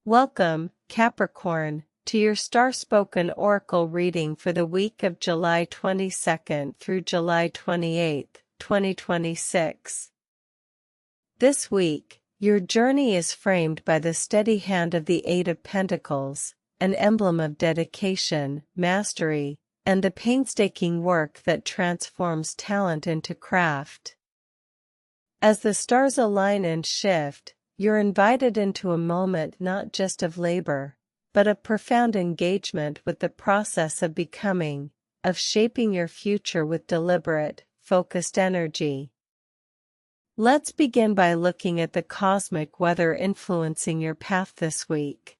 Welcome, Capricorn, to your Starspoken Oracle reading for the week of July 22nd through July 28th, 2026. This week, your journey is framed by the steady hand of the Eight of Pentacles, an emblem of dedication, mastery, and the painstaking work that transforms talent into craft. As the stars align and shift, you're invited into a moment not just of labor, but of profound engagement with the process of becoming, of shaping your future with deliberate, focused energy. Let's begin by looking at the cosmic weather influencing your path this week.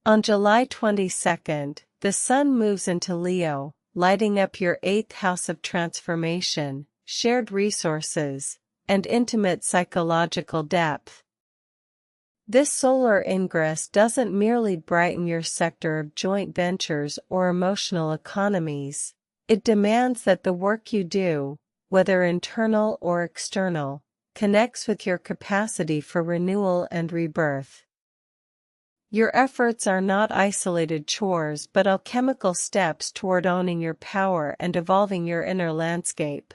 On July 22nd, the Sun moves into Leo, lighting up your 8th house of transformation, shared resources, and intimate psychological depth. This solar ingress doesn't merely brighten your sector of joint ventures or emotional economies, it demands that the work you do, whether internal or external, connects with your capacity for renewal and rebirth. Your efforts are not isolated chores but alchemical steps toward owning your power and evolving your inner landscape.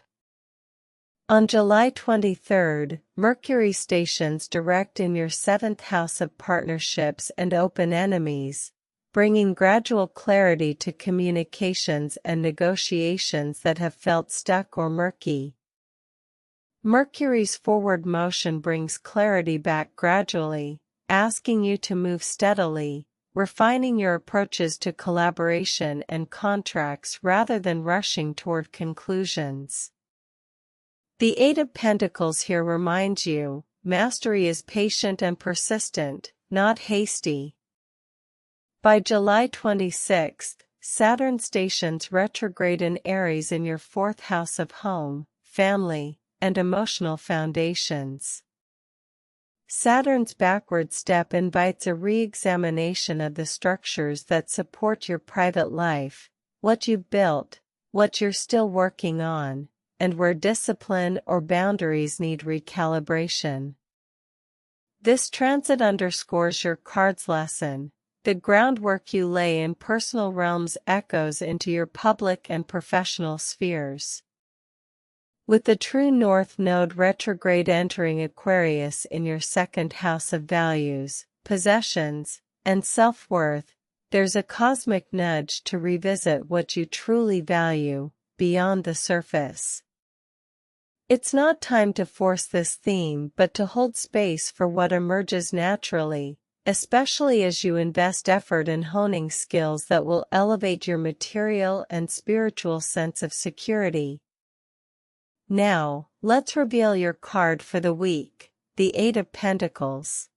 On July 23rd, Mercury stations direct in your 7th house of partnerships and open enemies, bringing gradual clarity to communications and negotiations that have felt stuck or murky. Mercury's forward motion brings clarity back gradually, asking you to move steadily, refining your approaches to collaboration and contracts rather than rushing toward conclusions. The Eight of Pentacles here reminds you, mastery is patient and persistent, not hasty. By July 26th, Saturn stations retrograde in Aries in your 4th house of home, family, and emotional foundations. Saturn's backward step invites a re-examination of the structures that support your private life, what you've built, what you're still working on, and where discipline or boundaries need recalibration. This transit underscores your card's lesson. The groundwork you lay in personal realms echoes into your public and professional spheres. With the true North Node retrograde entering Aquarius in your 2nd house of values, possessions, and self-worth, there's a cosmic nudge to revisit what you truly value, beyond the surface. It's not time to force this theme but to hold space for what emerges naturally, especially as you invest effort in honing skills that will elevate your material and spiritual sense of security. Now, let's reveal your card for the week, the Eight of Pentacles.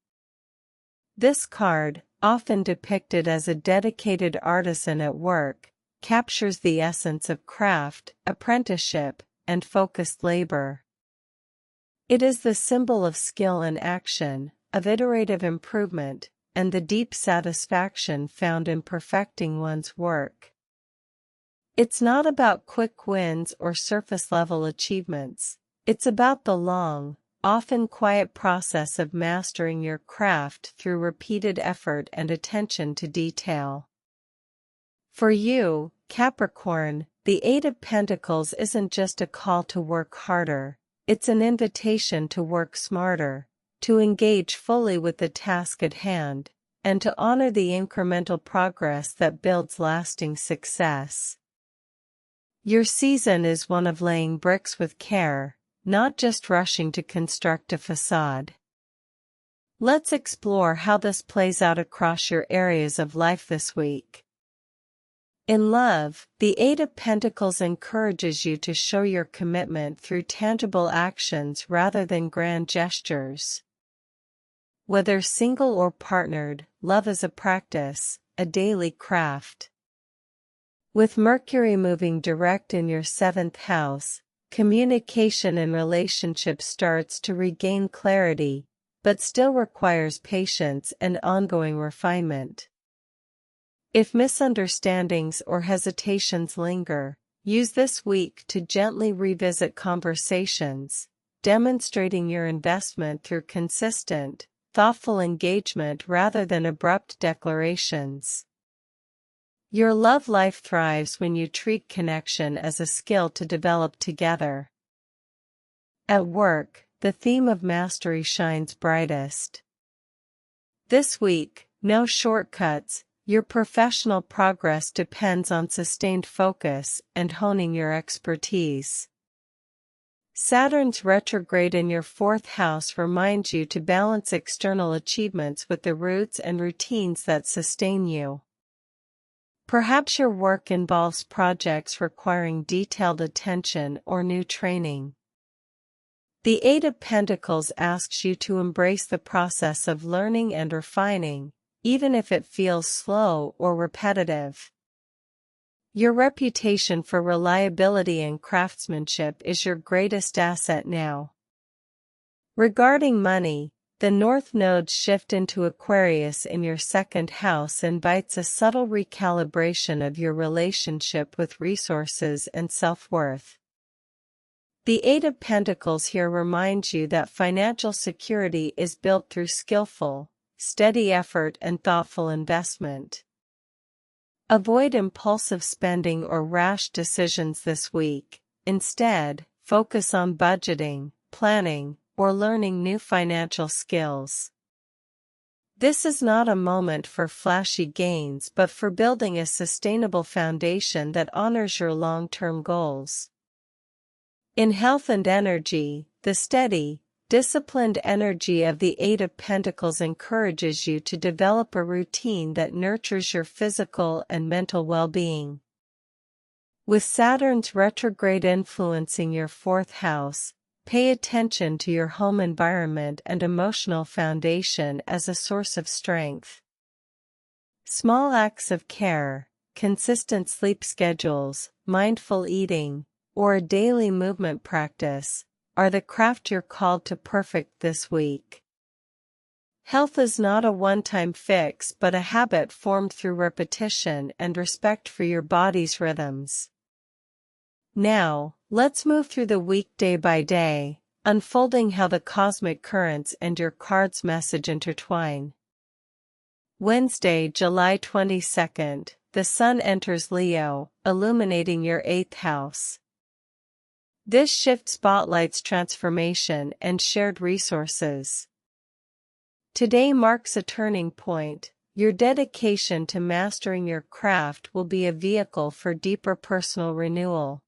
This card, often depicted as a dedicated artisan at work, captures the essence of craft, apprenticeship, and focused labor. It is the symbol of skill and action, of iterative improvement, and the deep satisfaction found in perfecting one's work. It's not about quick wins or surface-level achievements, it's about the long, often quiet process of mastering your craft through repeated effort and attention to detail. For you, Capricorn, the Eight of Pentacles isn't just a call to work harder, it's an invitation to work smarter, to engage fully with the task at hand, and to honor the incremental progress that builds lasting success. Your season is one of laying bricks with care, not just rushing to construct a facade. Let's explore how this plays out across your areas of life this week. In love, the Eight of Pentacles encourages you to show your commitment through tangible actions rather than grand gestures. Whether single or partnered, love is a practice, a daily craft. With Mercury moving direct in your 7th house, communication in relationships starts to regain clarity, but still requires patience and ongoing refinement. If misunderstandings or hesitations linger, use this week to gently revisit conversations, demonstrating your investment through consistent, thoughtful engagement rather than abrupt declarations. Your love life thrives when you treat connection as a skill to develop together. At work, the theme of mastery shines brightest. This week, no shortcuts. Your professional progress depends on sustained focus and honing your expertise. Saturn's retrograde in your fourth house reminds you to balance external achievements with the roots and routines that sustain you. Perhaps your work involves projects requiring detailed attention or new training. The Eight of Pentacles asks you to embrace the process of learning and refining, even if it feels slow or repetitive. Your reputation for reliability and craftsmanship is your greatest asset now. Regarding money, the North Node's shift into Aquarius in your second house invites a subtle recalibration of your relationship with resources and self-worth. The Eight of Pentacles here reminds you that financial security is built through skillful, steady effort and thoughtful investment. Avoid impulsive spending or rash decisions this week. Instead, focus on budgeting, planning, or learning new financial skills. This is not a moment for flashy gains but for building a sustainable foundation that honors your long-term goals. In health and energy, the steady, disciplined energy of the Eight of Pentacles encourages you to develop a routine that nurtures your physical and mental well-being. With Saturn's retrograde influencing your fourth house, pay attention to your home environment and emotional foundation as a source of strength. Small acts of care, consistent sleep schedules, mindful eating, or a daily movement practice, are the craft you're called to perfect this week. Health is not a one-time fix but a habit formed through repetition and respect for your body's rhythms. Now, let's move through the week day by day, unfolding how the cosmic currents and your card's message intertwine. Wednesday, July 22nd, the Sun enters Leo, illuminating your eighth house. This shift spotlights transformation and shared resources. Today marks a turning point. Your dedication to mastering your craft will be a vehicle for deeper personal renewal.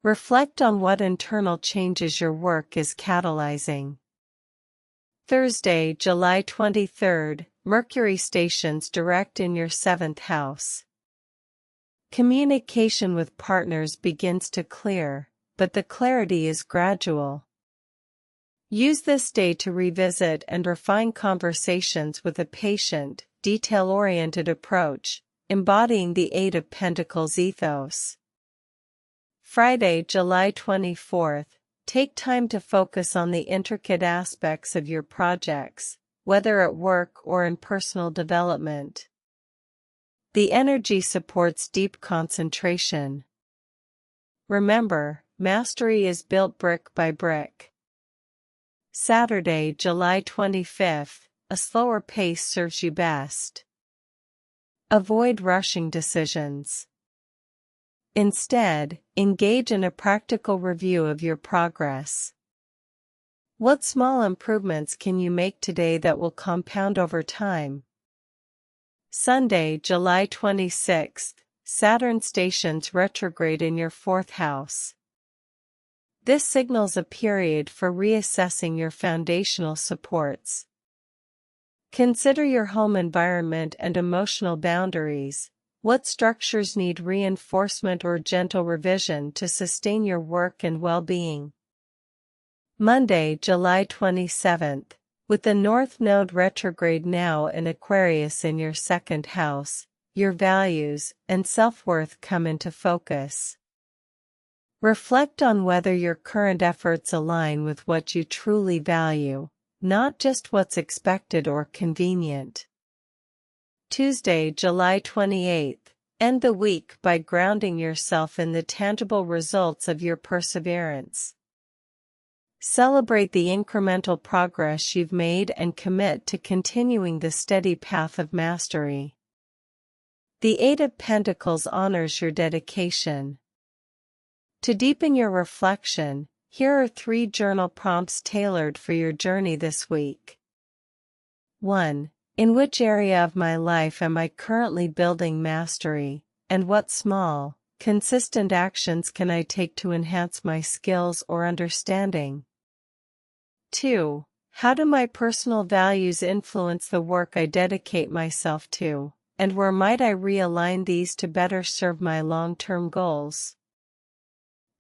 Reflect on what internal changes your work is catalyzing. Thursday, July 23rd, Mercury stations direct in your seventh house. Communication with partners begins to clear, but the clarity is gradual. Use this day to revisit and refine conversations with a patient, detail-oriented approach, embodying the Eight of Pentacles ethos. Friday, July 24th, take time to focus on the intricate aspects of your projects, whether at work or in personal development. The energy supports deep concentration. Remember, mastery is built brick by brick. Saturday, July 25th, a slower pace serves you best. Avoid rushing decisions. Instead, engage in a practical review of your progress. What small improvements can you make today that will compound over time? Sunday, July 26th, Saturn stations retrograde in your fourth house. This signals a period for reassessing your foundational supports. Consider your home environment and emotional boundaries. What structures need reinforcement or gentle revision to sustain your work and well-being? Monday, July 27th. With the North Node retrograde now in Aquarius in your second house, your values and self-worth come into focus. Reflect on whether your current efforts align with what you truly value, not just what's expected or convenient. Tuesday, July 28th. End the week by grounding yourself in the tangible results of your perseverance. Celebrate the incremental progress you've made and commit to continuing the steady path of mastery. The Eight of Pentacles honors your dedication. To deepen your reflection, here are 3 journal prompts tailored for your journey this week. 1. In which area of my life am I currently building mastery, and what small, consistent actions can I take to enhance my skills or understanding? 2. How do my personal values influence the work I dedicate myself to, and where might I realign these to better serve my long-term goals?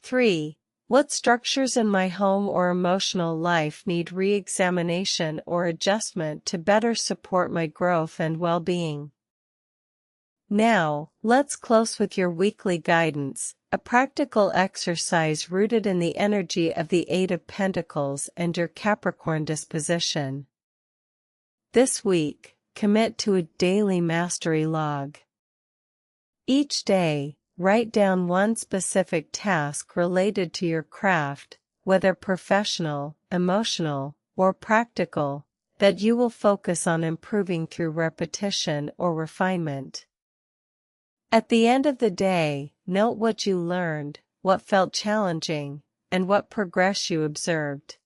3. What structures in my home or emotional life need re-examination or adjustment to better support my growth and well-being? Now, let's close with your weekly guidance, a practical exercise rooted in the energy of the Eight of Pentacles and your Capricorn disposition. This week, commit to a daily mastery log. Each day, write down one specific task related to your craft, whether professional, emotional, or practical, that you will focus on improving through repetition or refinement. At the end of the day, note what you learned, what felt challenging, and what progress you observed.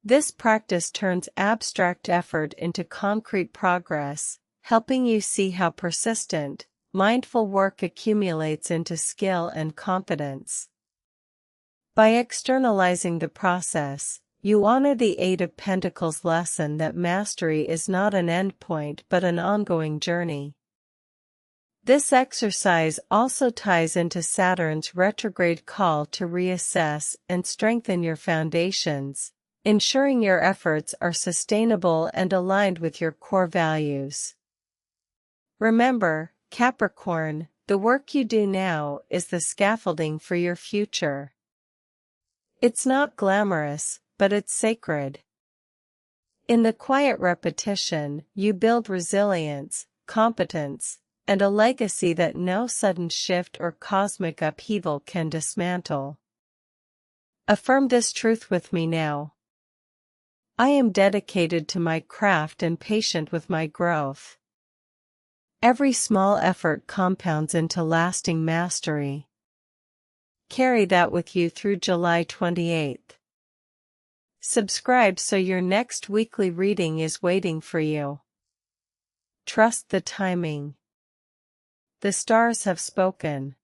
This practice turns abstract effort into concrete progress, helping you see how persistent, mindful work accumulates into skill and confidence. By externalizing the process, you honor the Eight of Pentacles lesson that mastery is not an endpoint but an ongoing journey. This exercise also ties into Saturn's retrograde call to reassess and strengthen your foundations, ensuring your efforts are sustainable and aligned with your core values. Remember, Capricorn, the work you do now is the scaffolding for your future. It's not glamorous, but it's sacred. In the quiet repetition, you build resilience, competence, and a legacy that no sudden shift or cosmic upheaval can dismantle. Affirm this truth with me now. I am dedicated to my craft and patient with my growth. Every small effort compounds into lasting mastery. Carry that with you through July 28th. Subscribe so your next weekly reading is waiting for you. Trust the timing. The stars have spoken.